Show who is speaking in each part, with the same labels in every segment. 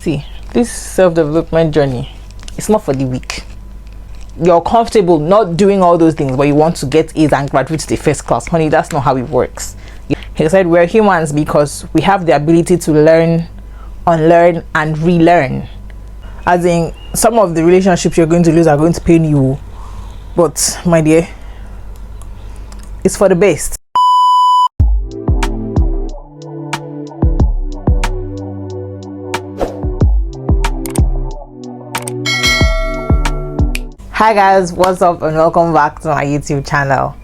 Speaker 1: See, this self-development journey, it's not for the weak. You're comfortable not doing all those things, but you want to get A's and graduate to the first class. Honey, that's not how it works. He said we're humans because we have the ability to learn, unlearn, and relearn. As in, some of the relationships you're going to lose are going to pain you, but my dear, it's for the best. Hi guys, what's up and welcome back to my YouTube channel.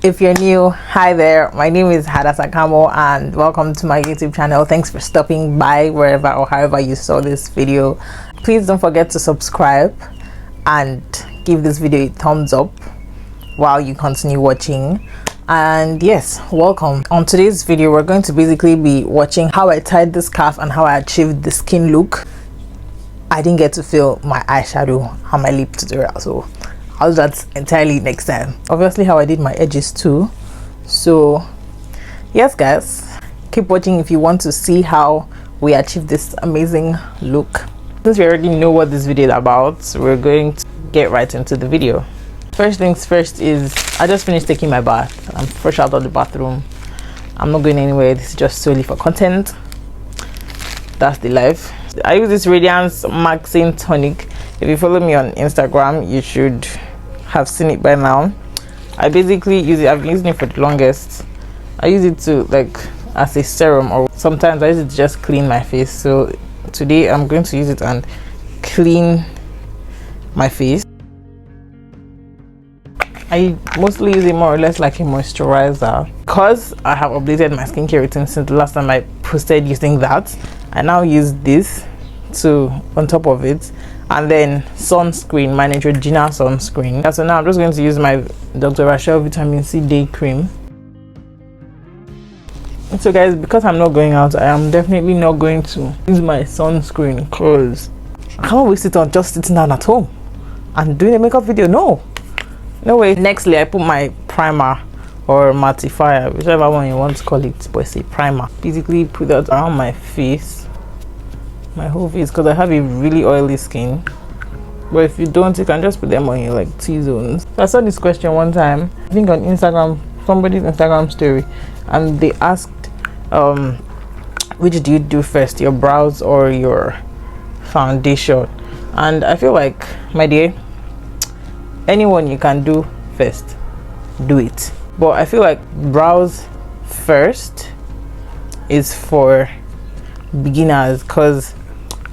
Speaker 1: If you're new, hi there, my name is Hadasa Kamo and welcome to my YouTube channel. Thanks for stopping by wherever or however you saw this video. Please don't forget to subscribe and give this video a thumbs up while you continue watching. And yes, welcome. On today's video we're going to basically be watching how I tied this scarf and how I achieved the skin look. I didn't get to feel my eyeshadow and my lip tutorial, so I'll do that entirely next time. Obviously how I did my edges too. So yes guys, keep watching if you want to see how we achieve this amazing look. Since we already know what this video is about, we're going to get right into the video. First things first is I just finished taking my bath. I'm fresh out of the bathroom. I'm not going anywhere. This is just solely for content. That's the life. I use this Radiance Maxine Tonic. If you follow me on Instagram, you should have seen it by now. I basically use it, I've been using it for the longest. I use it to like as a serum, or sometimes I use it to just clean my face. So today I'm going to use it and clean my face. I mostly use it more or less like a moisturizer. Because I have updated my skincare routine since the last time I posted using that, I now use this to on top of it, and then sunscreen, my Neutrogena sunscreen. So now I'm just going to use my Dr. Rachel Vitamin C Day Cream. So guys, because I'm not going out, I am definitely not going to use my sunscreen because I can't waste it on just sitting down at home and doing a makeup video. No way. Nextly, I put my primer or mattifier, whichever one you want to call it, but it's a primer. Basically put that around my face, my whole face, because I have a really oily skin. But if you don't, you can just put them on your like T-zones. So I saw this question one time, I think on Instagram, somebody's Instagram story, and they asked which do you do first, your brows or your foundation? And I feel like, my dear, anyone you can do first, do it. But I feel like brows first is for beginners, because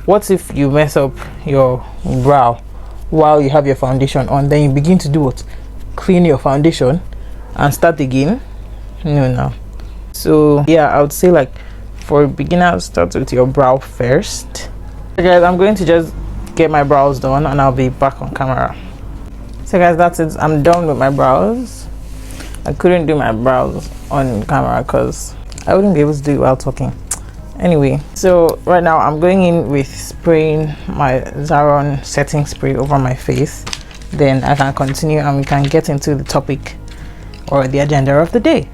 Speaker 1: what if you mess up your brow while you have your foundation on, then you begin to do what? Clean your foundation and start again? No. So yeah, I would say like for beginners, start with your brow first. Okay guys, I'm going to just get my brows done and I'll be back on camera. So guys, that's it. I'm done with my brows. I couldn't do my brows on camera because I wouldn't be able to do it while talking. Anyway, so right now I'm going in with spraying my Zaron setting spray over my face. Then I can continue and we can get into the topic or the agenda of the day.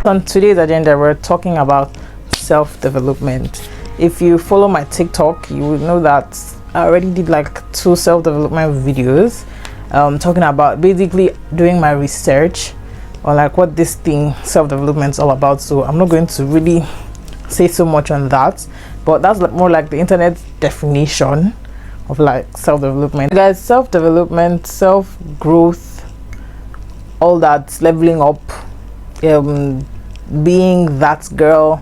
Speaker 1: On today's agenda, we're talking about self-development. If you follow my TikTok, you will know that I already did like 2 self-development videos talking about basically doing my research on like what this thing self-development is all about. So I'm not going to really say so much on that, but that's more like the internet definition of like self-development. Guys, self-development, self-growth, all that, leveling up, being that girl,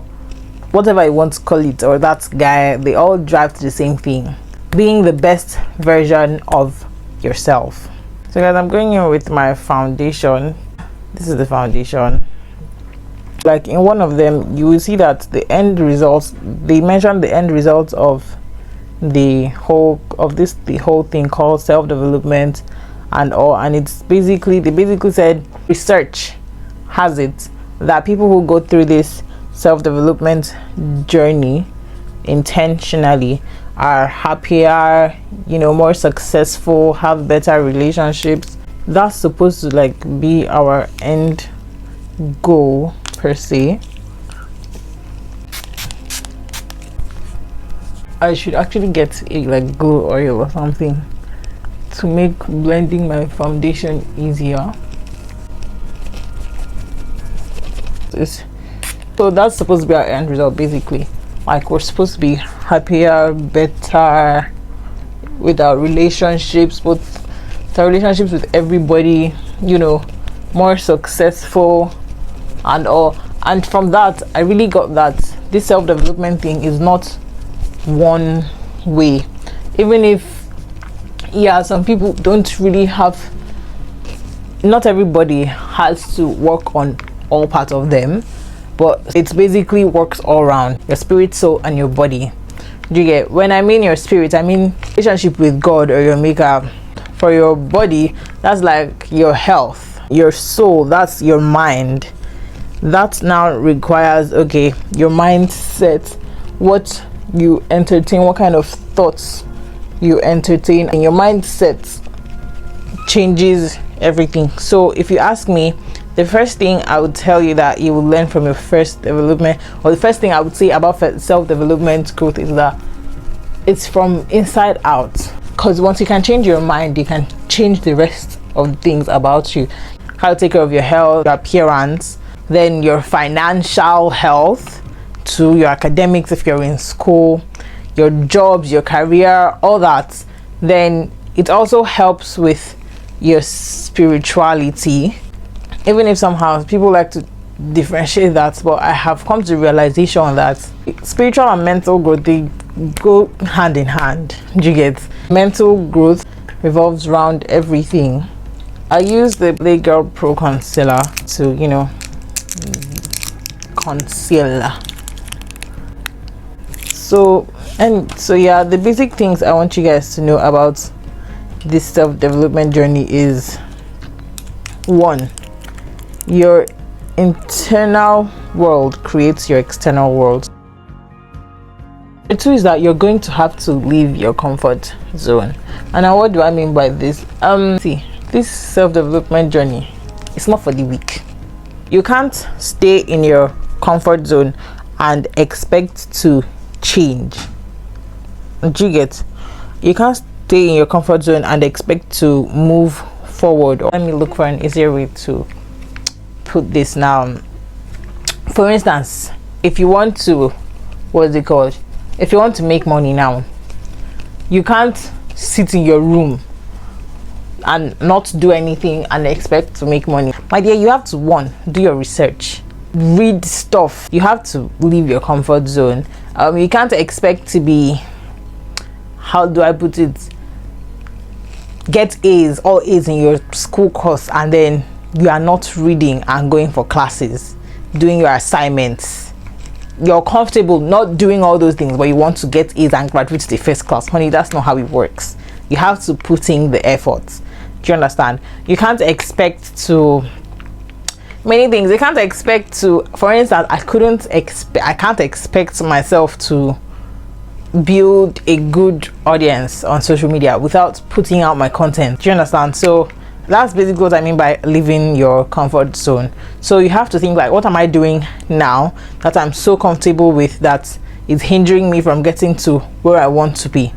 Speaker 1: whatever you want to call it, or that guy, they all drive to the same thing: being the best version of yourself. So guys, I'm going in with my foundation. This is the foundation. Like in one of them, you will see that the end results, they mentioned the end results of the whole thing called self-development and all, and it's basically, they basically said research has it that people who go through this self-development journey intentionally are happier, more successful, have better relationships. That's supposed to like be our end goal per se. I should actually get a like glow oil or something to make blending my foundation easier. So that's supposed to be our end result, basically. Like, we're supposed to be happier, better with our relationships, both our relationships with everybody, you know, more successful and all. And from that, I really got that this self-development thing is not one way. Even if, yeah, some people don't really have, not everybody has to work on all parts of them, but it basically works all around your spirit, soul, and your body. Do you get? When I mean your spirit, I mean relationship with God or your maker. For your body, that's like your health. Your soul, that's your mind. That now requires, okay, your mindset, what you entertain, what kind of thoughts you entertain, and your mindset changes everything. So if you ask me, the first thing I would tell you that you will learn from your first development, or the first thing I would say about self-development growth, is that it's from inside out. Because once you can change your mind, you can change the rest of things about you. How to take care of your health, your appearance, then your financial health, to your academics if you're in school, your jobs, your career, all that. Then it also helps with your spirituality. Even if somehow people like to differentiate that, but I have come to the realization that spiritual and mental growth, they go hand in hand. Do you get? Mental growth revolves around everything. I use the Playgirl Pro Concealer to, you know, conceal. So yeah, the basic things I want you guys to know about this self-development journey is: 1, your internal world creates your external world. The 2 is that you're going to have to leave your comfort zone. And now, what do I mean by this? See, this self-development journey, it's not for the weak. You can't stay in your comfort zone and expect to change. Do you get? You can't stay in your comfort zone and expect to move forward. Let me look for an easier way to put this now. For instance, if you want to, what's it called? If you want to make money now, you can't sit in your room and not do anything and expect to make money. My dear, you have to, 1, do your research, read stuff. You have to leave your comfort zone. You can't expect to be, how do I put it, get A's, all A's in your school course, and then you are not reading and going for classes, doing your assignments. You're comfortable not doing all those things, but you want to get A's and graduate to the first class. Honey, that's not how it works. You have to put in the effort. Do you understand? You can't expect to, many things. You can't expect to, for instance, I can't expect myself to build a good audience on social media without putting out my content. Do you understand? So that's basically what I mean by leaving your comfort zone. So you have to think like, what am I doing now that I'm so comfortable with that is hindering me from getting to where I want to be?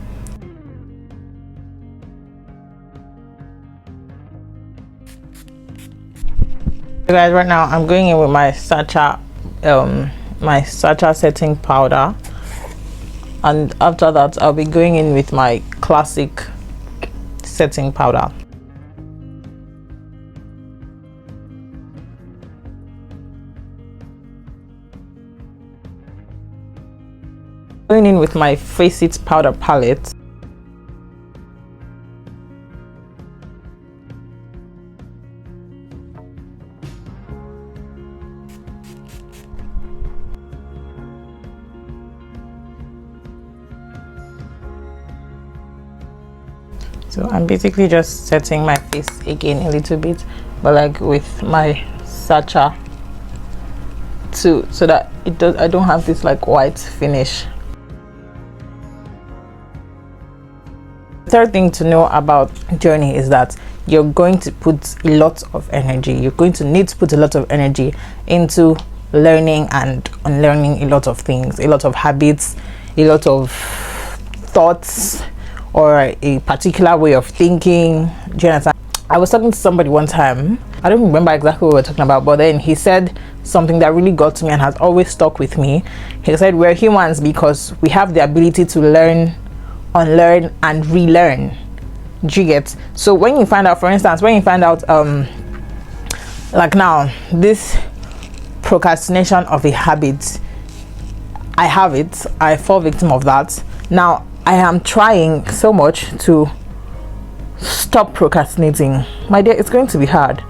Speaker 1: Guys, right now I'm going in with my Sacha setting powder, and after that I'll be going in with my classic setting powder. Going in with my Face It powder palette. So I'm basically just setting my face again a little bit, but like with my Sacha too, so that I don't have this like white finish. Third thing to know about journey is that you're going to put a lot of energy. You're going to need to put a lot of energy into learning and unlearning a lot of things, a lot of habits, a lot of thoughts or a particular way of thinking. Do you understand? I was talking to somebody one time, I don't remember exactly what we were talking about, but then he said something that really got to me and has always stuck with me. He said we're humans because we have the ability to learn, unlearn and relearn. Do you get? So when you find out, for instance, when you find out like now, this procrastination of a habit, I have it, I fall victim of that. Now I am trying so much to stop procrastinating. My dear, it's going to be hard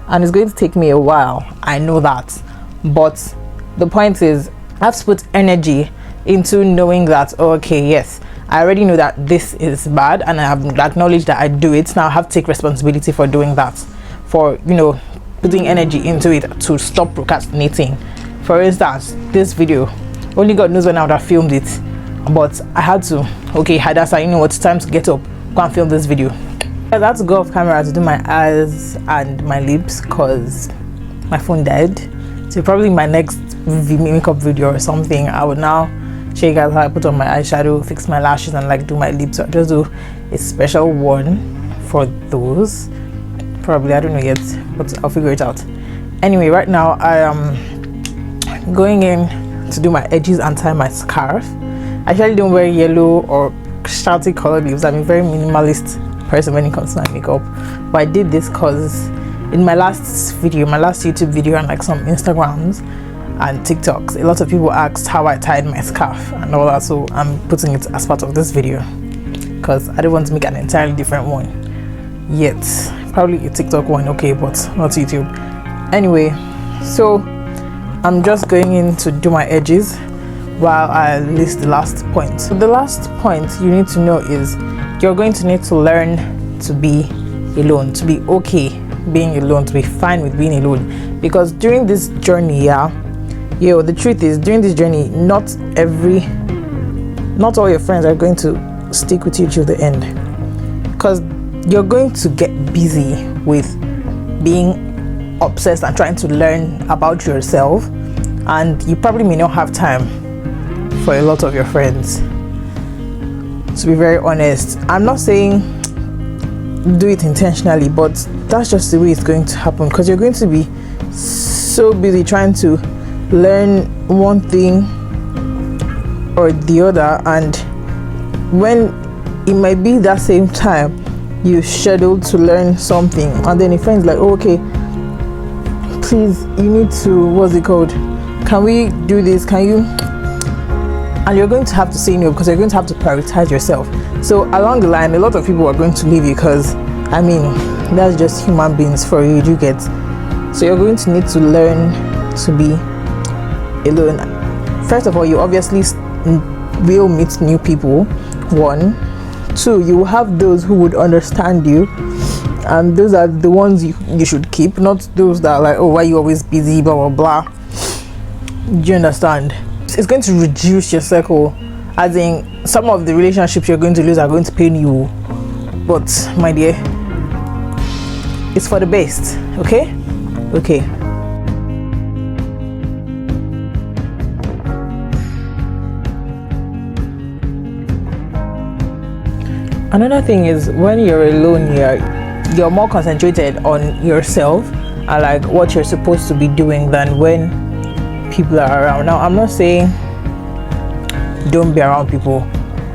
Speaker 1: and it's going to take me a while, I know that, but the point is I have to put energy into knowing that, okay, yes, I already know that this is bad and I have acknowledged that I do it. Now I have to take responsibility for doing that, for, you know, putting energy into it to stop procrastinating. For instance, this video, only God knows when I would have filmed it, but I had to, okay, Hadassah, you know what, it's time to get up, go and film this video. I had to go off camera to do my eyes and my lips because my phone died. So probably my next makeup video or something, I would now show you guys how I put on my eyeshadow, fix my lashes and like do my lips. So I'll just do a special one for those. Probably, I don't know yet, but I'll figure it out. Anyway, right now I am going in to do my edges and tie my scarf. I actually don't wear yellow or shouty colored leaves. I'm a very minimalist person when it comes to my makeup, but I did this because in my last video, my last YouTube video and like some Instagrams and TikToks, a lot of people asked how I tied my scarf and all that, so I'm putting it as part of this video because I don't want to make an entirely different one yet. Probably a TikTok one, okay, but not YouTube. Anyway, so I'm just going in to do my edges while I list the last point. So the last point you need to know is you're going to need to learn to be alone, to be okay being alone, to be fine with being alone, because during this journey, the truth is, during this journey, not all your friends are going to stick with you till the end, because you're going to get busy with being obsessed and trying to learn about yourself, and you probably may not have time for a lot of your friends. To be very honest, I'm not saying do it intentionally, but that's just the way it's going to happen, because you're going to be so busy trying to learn one thing or the other, and when it might be that same time you scheduled to learn something, and then a friend's like, oh, okay, please, you need to, what's it called, can we do this, can you, and you're going to have to say no because you're going to have to prioritize yourself. So along the line, a lot of people are going to leave you because, I mean, that's just human beings for you, you get. So you're going to need to learn to be alone. First of all, you obviously will meet new people. 1, 2, you will have those who would understand you, and those are the ones you should keep, not those that are like, oh, why are you always busy, blah blah blah. Do you understand? It's going to reduce your circle, as in some of the relationships you're going to lose are going to pain you, but my dear, it's for the best. Okay. Another thing is, when you're alone, you're more concentrated on yourself and like what you're supposed to be doing than when people are around. Now, I'm not saying don't be around people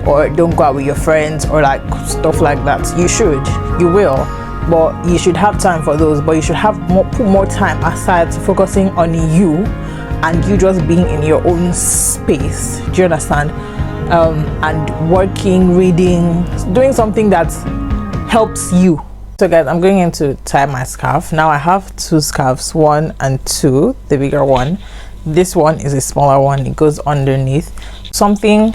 Speaker 1: or don't go out with your friends or like stuff like that. You should, you will, but you should have time for those. But you should put more time aside to focusing on you and you just being in your own space. Do you understand? And working, reading, doing something that helps you. So guys, I'm going in to tie my scarf. Now I have 2 scarves, 1 and 2, the bigger one. This one is a smaller one, it goes underneath. Something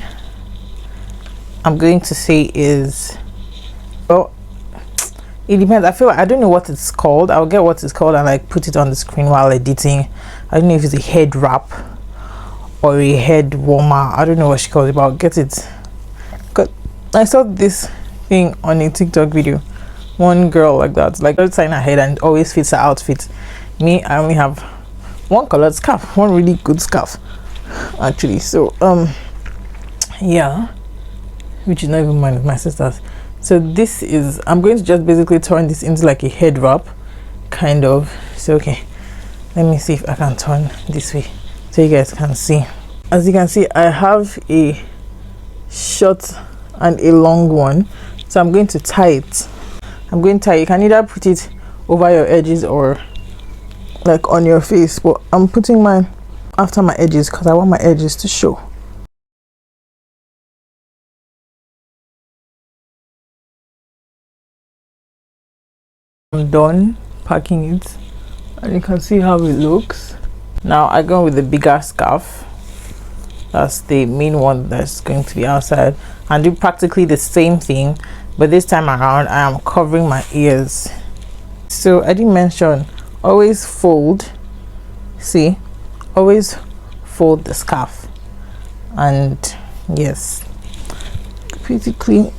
Speaker 1: I'm going to say is, well, it depends. I don't know what it's called. I'll get what it's called and like put it on the screen while editing. I don't know if it's a head wrap or a head warmer. I don't know what she calls it, but I'll get it. Because I saw this thing on a TikTok video. One girl like that, like tying her head and it always fits her outfit. Me, I only have one colored scarf, one really good scarf actually. So yeah, which is not even mine, my sister's. So this is, I'm going to just basically turn this into like a head wrap kind of. So okay, let me see if I can turn this way so you guys can see. As you can see, I have a short and a long one, so I'm going to tie it. You can either put it over your edges or like on your face, but I'm putting mine after my edges because I want my edges to show. I'm done packing it and you can see how it looks. Now I go with the bigger scarf. That's the main one that's going to be outside, and do practically the same thing, but this time around I am covering my ears. So I didn't mention, always fold, see, always fold the scarf, and yes, pretty clean.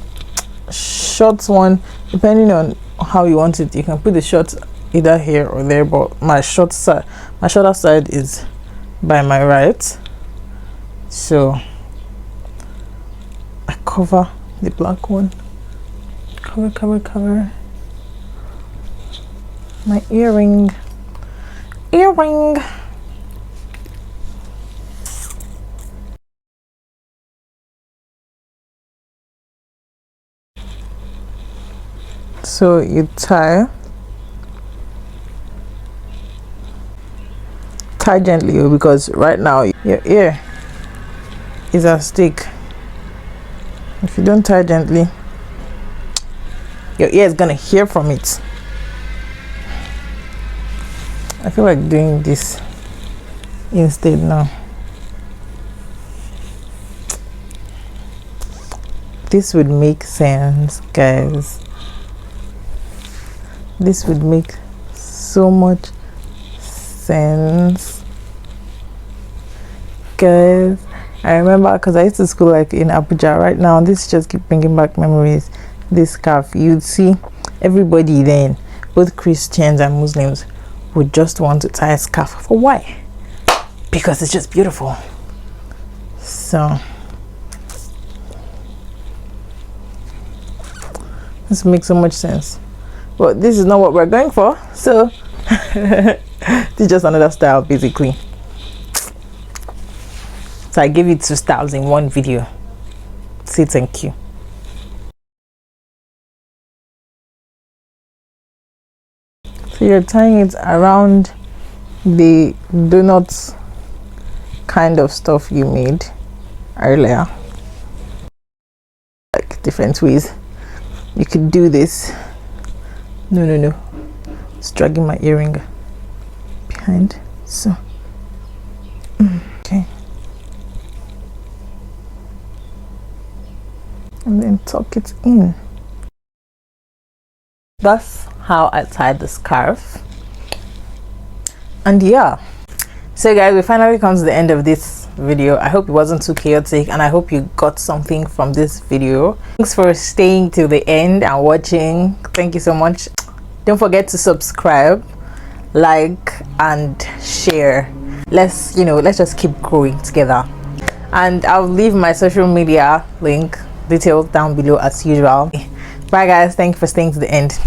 Speaker 1: Short one, depending on how you want it, you can put the short either here or there, but my shorter side is by my right, so I cover the black one, cover my earring. So you tie gently, because right now your ear is at stake. If you don't tie gently, your ear is gonna hear from it. I feel like doing this instead now. This would make sense, guys. This would make so much sense, guys. I remember, because I used to school like in Abuja. Right now this just keep bringing back memories. This scarf, you'd see everybody then, both Christians and Muslims, would just want to tie a scarf. For why? Because it's just beautiful. So this makes so much sense, but this is not what we're going for, so this is just another style basically. So I gave you 2 styles in one video. Say thank you. So you're tying it around the donut kind of stuff you made earlier, like different ways you could do this. No, it's dragging my earring behind, so okay, and then tuck it in. That's how I tied the scarf. And yeah, so guys, we finally come to the end of this video. I hope it wasn't too chaotic, and I hope you got something from this video. Thanks for staying till the end and watching. Thank you so much. Don't forget to subscribe, like, and share. Let's just keep growing together. And I'll leave my social media link details down below as usual. Bye guys, thank you for staying to the end.